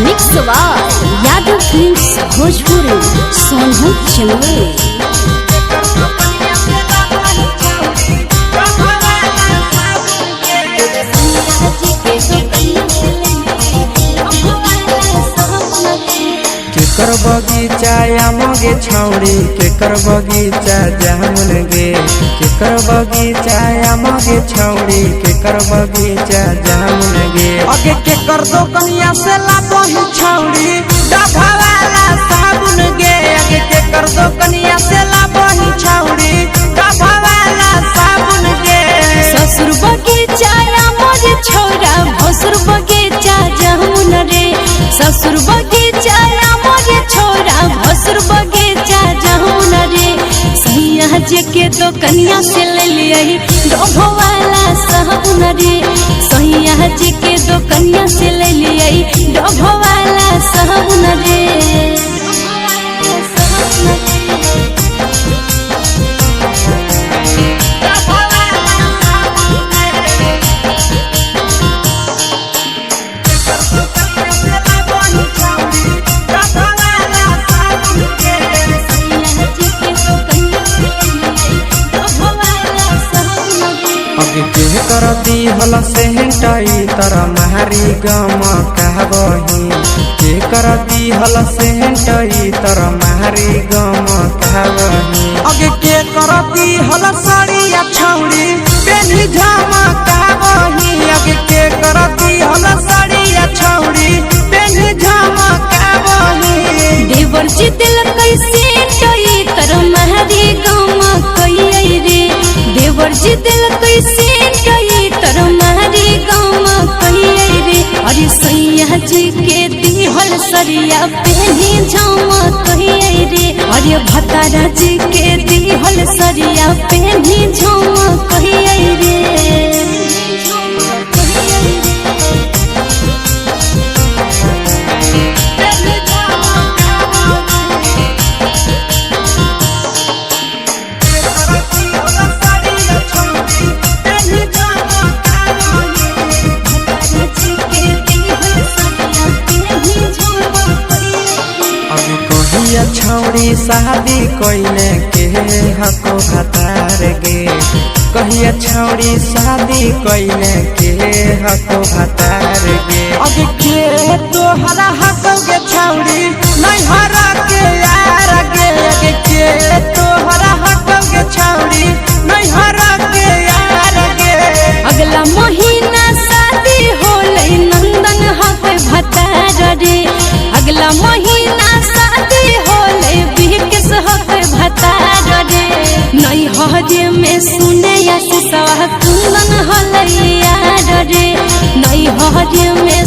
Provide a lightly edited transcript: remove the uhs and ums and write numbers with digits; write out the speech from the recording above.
Mix by Yadav films Bhojpuri Sonu Chandel. केकर बगीचा आमगे छौड़ी केकर बगीचा जामुन गे केकर बगीचा आमगे छौड़ी केकर बगीचा जामुन गे अगे केकर दो कनिया से लाबही छौड़ी डभा वाला साबुन गे अगे केकर दो कनिया से लाबही छौड़ी डभा वाला साबुन गे ससुर बगीचा आमगे छौड़ा भसुर बगीचा जामुन रे ससुर बगीचा आमगे छौड़ा भसुर बगीचा जामुन रे सैया जी के दो कनिया से ले लियही डभा वाला साबुन रे सैया जी के दो कनिया से ले लियही डभा वाला साबुन रे। अगे के करती हला से हटाई तरा महरी गम कहबही के करती हला से हटाई तरा महरी गम कहबही अगे के करती हला साड़िया छौड़ी बेनी झामा कहबही अगे के करती हला साड़िया छौड़ी बेनी झामा कहबही देवर जी दिल कैसे टई तर महरी गम कई रे देवर जी दिल कैसे टई तर महरी गम कई रे अरे सैया जी के दिहल सरिया पेनी झमा कई रे अरे भतारा जी के दिहल सरिया पेनी झमा कई रे। छौड़ी शादी कोइले के हको भतार गे कहिया छौड़ी शादी कोइले के हको भतार गे अगे के तोहरा हकोगे छौड़ी नहीं हरा के यार गे अगे के तोहरा हकोगे छौड़ी नहीं हरा के यार गे अगला महीना शादी होले नंदन हक भतार रे अगला महीना शादी होले बिहकेस हक भतार रे नई हजे में सुने या सवा कुंदन हले यार रे नई हजे में